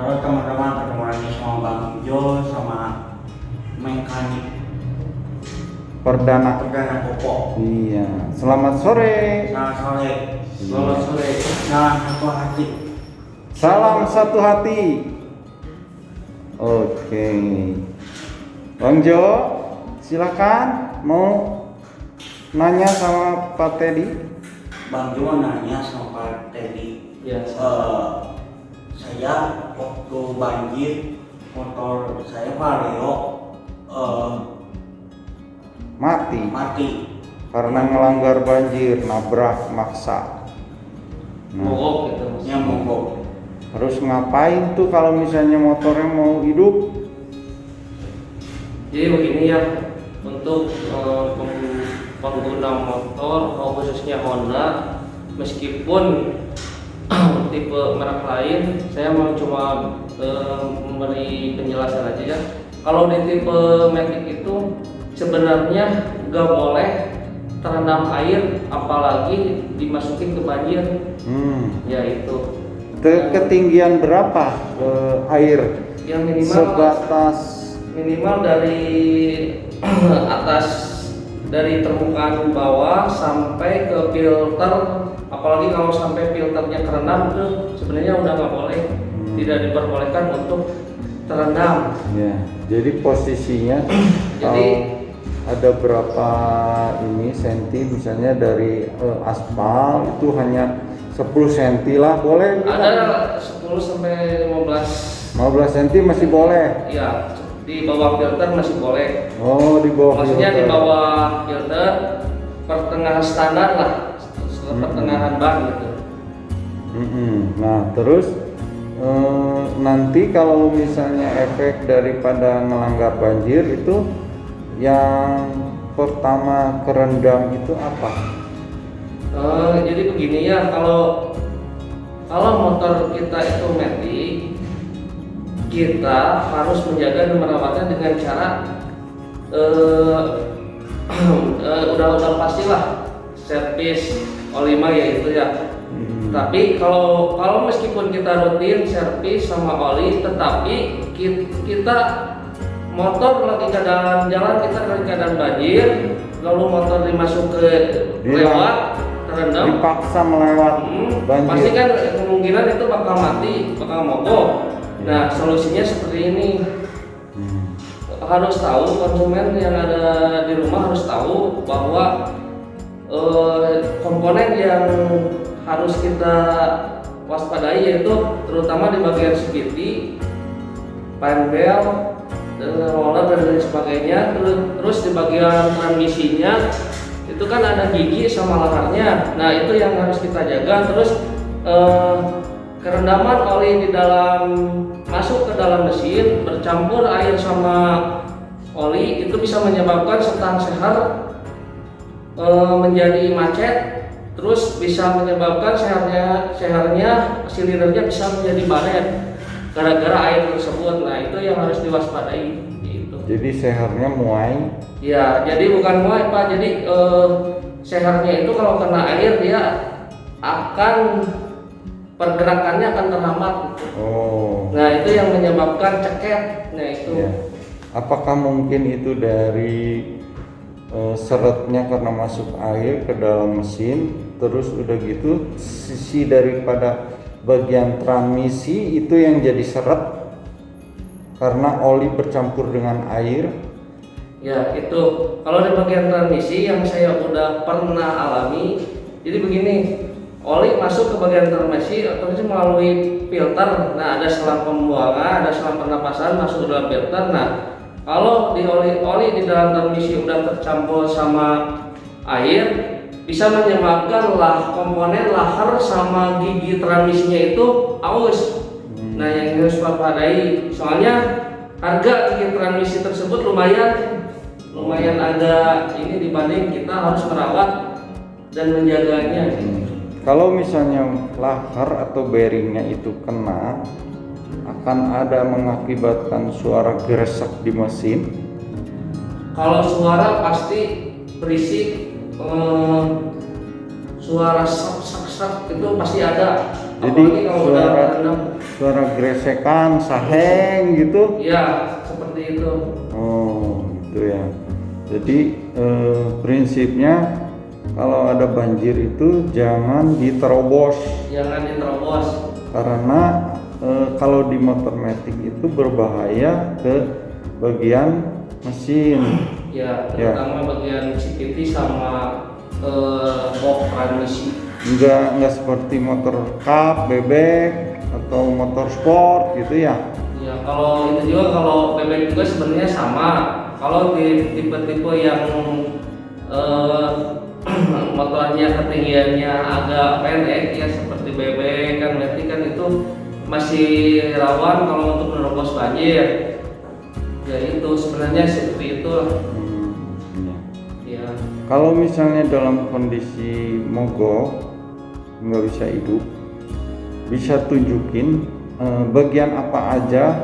Halo teman-teman, ketemu lagi sama Bang Jo sama mekanik Perdana. Popo. Iya. Selamat sore. Selamat sore. Selamat sore. Salam satu hati. Salam satu hati. Oke. Bang Jo, silakan mau nanya sama Pak Teddy. Bang Jo nanya sama Pak Teddy. Ya, saya waktu banjir motor saya Vario mati karena ngelanggar banjir, nabrak maksa. mogok gitu. yang mogok. Harus ngapain tuh kalau misalnya motornya mau hidup? Jadi begini ya, untuk pengguna motor khususnya Honda, meskipun tipe merek lain, saya mau cuma memberi penjelasan aja ya. Kalau di tipe Matic itu sebenarnya nggak boleh terendam air, apalagi dimasukin ke banjir. Ya itu. Ketinggian berapa air? Yang minimal Sebatas minimal dari atas, dari permukaan bawah sampai ke filter, apalagi kalau sampai filternya kerendam itu sebenarnya udah nggak boleh, tidak diperbolehkan untuk terendam. ya. Jadi posisinya Jadi ada berapa ini senti misalnya dari aspal itu hanya 10 senti lah boleh? ada 10 sampai 15, 15 senti masih boleh? ya di bawah filter masih boleh. Oh, di bawah Maksudnya di filter. bawah filter pertengahan standar lah, pertengahan ban gitu. Nah terus nanti kalau misalnya efek daripada ngelanggar banjir itu yang pertama kerendam itu apa? Jadi begini ya, kalau motor kita itu Matic, kita harus menjaga dan merawatnya dengan cara udah pastilah servis oli mah ya itu ya. Tapi kalau meskipun kita rutin servis sama oli, tetapi kita motor lagi keadaan jalan, kita lagi keadaan banjir, lalu motor dimasuk ke lewat terendam, Dipaksa melewat banjir. pasti kan kemungkinan itu bakal mati, bakal mogok. Nah solusinya seperti ini. Harus tahu, konsumen yang ada di rumah harus tahu bahwa komponen yang harus kita waspadai yaitu terutama di bagian CVT, fan belt, roller dan lain sebagainya. Terus di bagian transmisinya itu kan ada gigi sama laharnya. Nah itu yang harus kita jaga. Terus kerendaman oli di dalam, masuk ke dalam mesin bercampur air sama oli itu bisa menyebabkan setang seher menjadi macet, terus bisa menyebabkan sehernya silindernya bisa menjadi baret gara-gara air tersebut. Nah itu yang harus diwaspadai gitu. Jadi sehernya muai. Ya jadi bukan muai Pak, jadi sehernya itu kalau kena air dia akan, pergerakannya akan terhambat gitu. Oh. Nah itu yang menyebabkan ceket. Nah itu Ya. Apakah mungkin itu dari seretnya karena masuk air ke dalam mesin, terus udah gitu sisi daripada bagian transmisi itu yang jadi seret karena oli bercampur dengan air? ya itu kalau di bagian transmisi yang saya udah pernah alami. Jadi begini, oli masuk ke bagian transmisi otomatis melalui filter. Nah ada selang pembuangan, ada selang pernapasan masuk ke dalam filter. Nah kalau di oli di dalam transmisi udah tercampur sama air, bisa menyebabkan komponen lahar sama gigi transmisinya itu aus. Nah yang harus waspadai, soalnya harga gigi transmisi tersebut lumayan agak ini dibanding kita harus merawat dan menjaganya. Kalau misalnya lahar atau bearingnya itu kena, akan ada mengakibatkan suara gresek di mesin. Kalau suara pasti berisik, suara sak itu pasti ada. Jadi Apalagi kalau udah rendam. suara geresekan, saheng gitu. Ya, seperti itu. Oh, gitu ya. Jadi prinsipnya kalau ada banjir itu jangan diterobos Jangan diterobos. karena kalau di motor matic itu berbahaya ke bagian mesin. Ya, terutama bagian CVT sama box transmisi. Enggak seperti motor cup, bebek atau motor sport gitu ya. Ya, kalau itu juga kalau bebek juga sebenarnya sama. Kalau di tipe-tipe yang motornya ketinggiannya agak pendek ya seperti bebek kan berarti kan itu masih rawan kalau untuk menerobos banjir. Ya itu sebenarnya seperti itu. Iya. Ya. Kalau misalnya dalam kondisi mogok nggak bisa hidup, bisa tunjukin bagian apa aja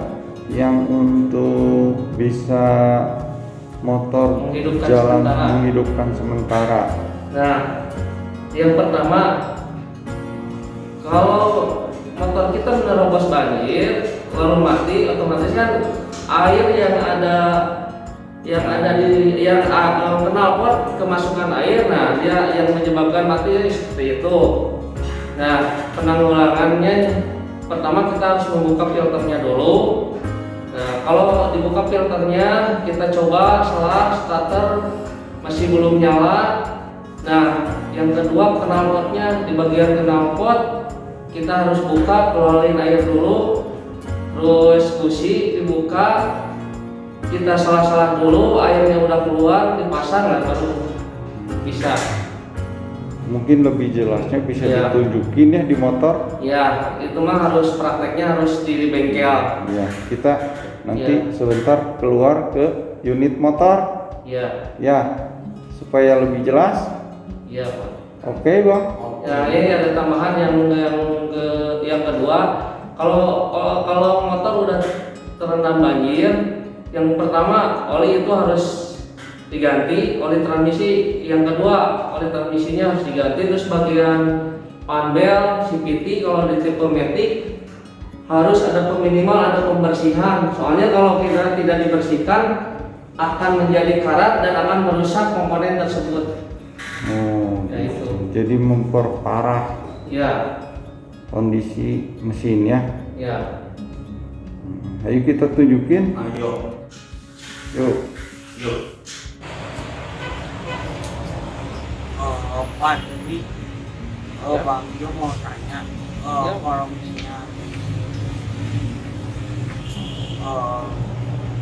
yang untuk bisa motor Menghidupkan jalan sementara. menghidupkan sementara. Nah, yang pertama kalau motor kita menerobos banjir lalu mati, otomatis kan air yang ada di knalpot kemasukan air, nah dia yang menyebabkan mati seperti itu. Nah, penanggulangannya pertama kita harus membuka filternya dulu. Nah, kalau dibuka filternya kita coba setelah starter masih belum nyala. Nah, yang kedua knalpotnya di bagian knalpot kita harus buka, keluarin air dulu, terus busi dibuka, kita salah-salah dulu, airnya udah keluar dipasang, nah baru bisa. Mungkin lebih jelasnya bisa Ya. ditunjukin ya di motor. Ya, itu mah harus prakteknya harus di bengkel. Ya, kita nanti Ya. sebentar keluar ke unit motor Ya, ya supaya lebih jelas. ya Pak. Oke, Bang. Ya, ini ada tambahan yang kedua. Kalau motor udah terendam banjir, yang pertama oli itu harus diganti, oli transmisi. Yang kedua, oli transmisinya harus diganti. Terus bagian panbel, CVT kalau di tipe matic harus ada pembersihan. Soalnya kalau kita tidak dibersihkan akan menjadi karat dan akan merusak komponen tersebut. Oh, Ya, itu. jadi memperparah Ya, kondisi mesinnya. ya. Ayo kita tunjukin. Ayo, Yuk. yuk. Pak, jadi Bang Jo mau tanya, Ya. kalau misalnya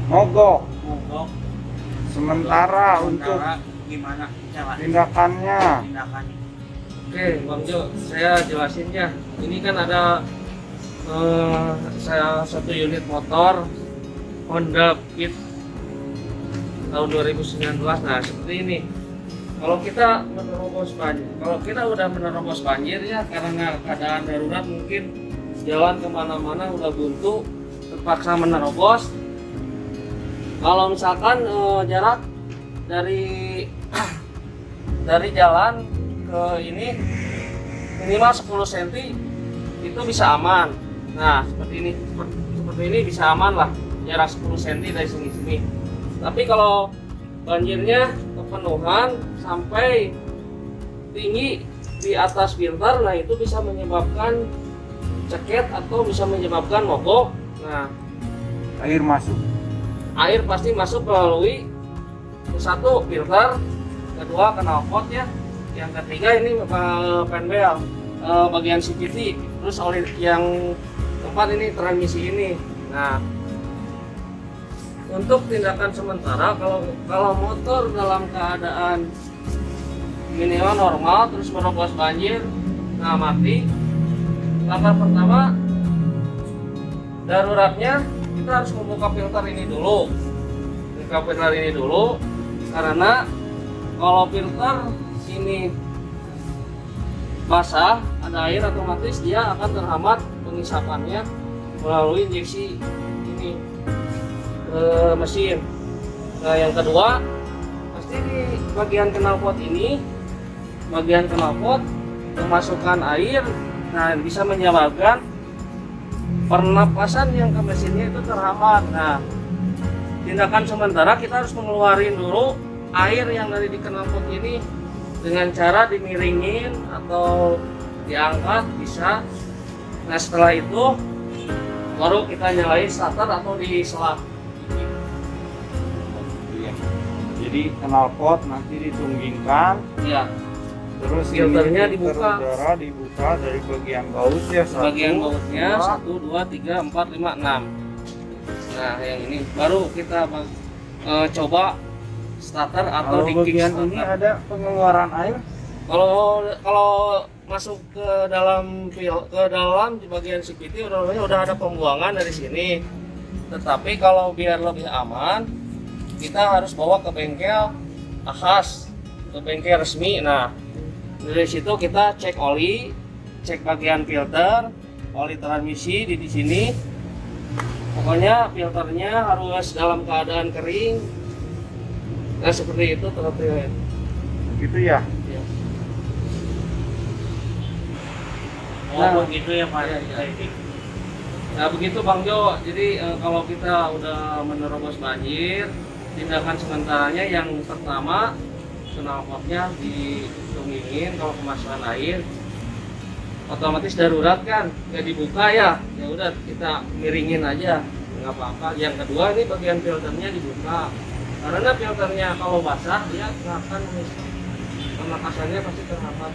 Mogok mogok sementara untuk gimana cara tindakannya. tindakannya? Oke, Bang Jo, saya jelasin ya. Ini kan ada saya satu unit motor Honda Fit tahun 2019. Nah, seperti ini. Kalau kita udah menerobos banjir ya karena keadaan darurat mungkin jalan kemana-mana udah buntu, terpaksa menerobos. Kalau misalkan jarak dari jalan ke ini minimal 10 cm itu bisa aman. Nah, seperti ini bisa aman lah, jarak 10 cm dari sini. Tapi kalau banjirnya kepenuhan sampai tinggi di atas filter, nah itu bisa menyebabkan ceket atau bisa menyebabkan mogok. Nah, Air masuk. air pasti masuk melalui satu filter, kedua knalpot ya, yang ketiga ini panbel bagian CVT, terus oli yang keempat ini transmisi ini. Nah, untuk tindakan sementara kalau motor dalam keadaan minimal normal terus menerobos banjir, nah mati, langkah pertama daruratnya kita harus membuka filter ini dulu. Buka filter ini dulu karena kalau filter ini basah, ada air, otomatis dia akan terhambat pengisapannya melalui injeksi ini mesin. Nah, yang kedua pasti di bagian knalpot ini, bagian knalpot memasukkan air Nah, bisa menyebabkan pernapasan yang ke mesinnya itu terhambat. Nah, tindakan sementara kita harus mengeluarin dulu air yang dari di knalpot ini dengan cara dimiringin atau diangkat bisa. Nah, setelah itu baru kita nyalain starter atau diselat. Iya. Jadi knalpot nanti ditunggingkan, Ya, terus filternya ini dibuka. filter udara dibuka dari bagian baut ya, Bagian bautnya dua. 1, 2, 3, 4, 5, 6. Nah, yang ini baru kita coba starter atau Kalau di bagian kick ini starter. ada pengeluaran air. Kalau masuk ke dalam di bagian CVT udah ada pembuangan dari sini. Tetapi kalau biar lebih aman, kita harus bawa ke bengkel khas, ke bengkel resmi. Nah, dari situ kita cek oli, cek bagian filter, oli transmisi di sini. Pokoknya filternya harus dalam keadaan kering. Nah, seperti itu teman-teman. Gitu ya. Ya. Oh begitu ya Pak. Iya, iya. Nah begitu Bang Jo, jadi kalau kita udah menerobos banjir, tindakan sementaranya yang pertama knalpotnya ditungingin. Kalau kemasukan air otomatis darurat kan, nggak dibuka ya, ya udah kita miringin aja, nggak apa-apa. Yang kedua ini bagian filternya dibuka, karena filternya kalau basah dia nggak akan pernapasannya pasti terhambat.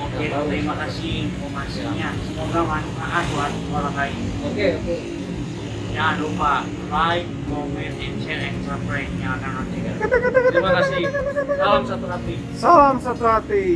Oke, terima kasih informasinya. Semoga manfaat buat orang lain. Oke. Jangan lupa like, comment, and share, and subscribe. Nyalakan notifikasi. Terima kasih. Salam satu hati. Salam satu hati.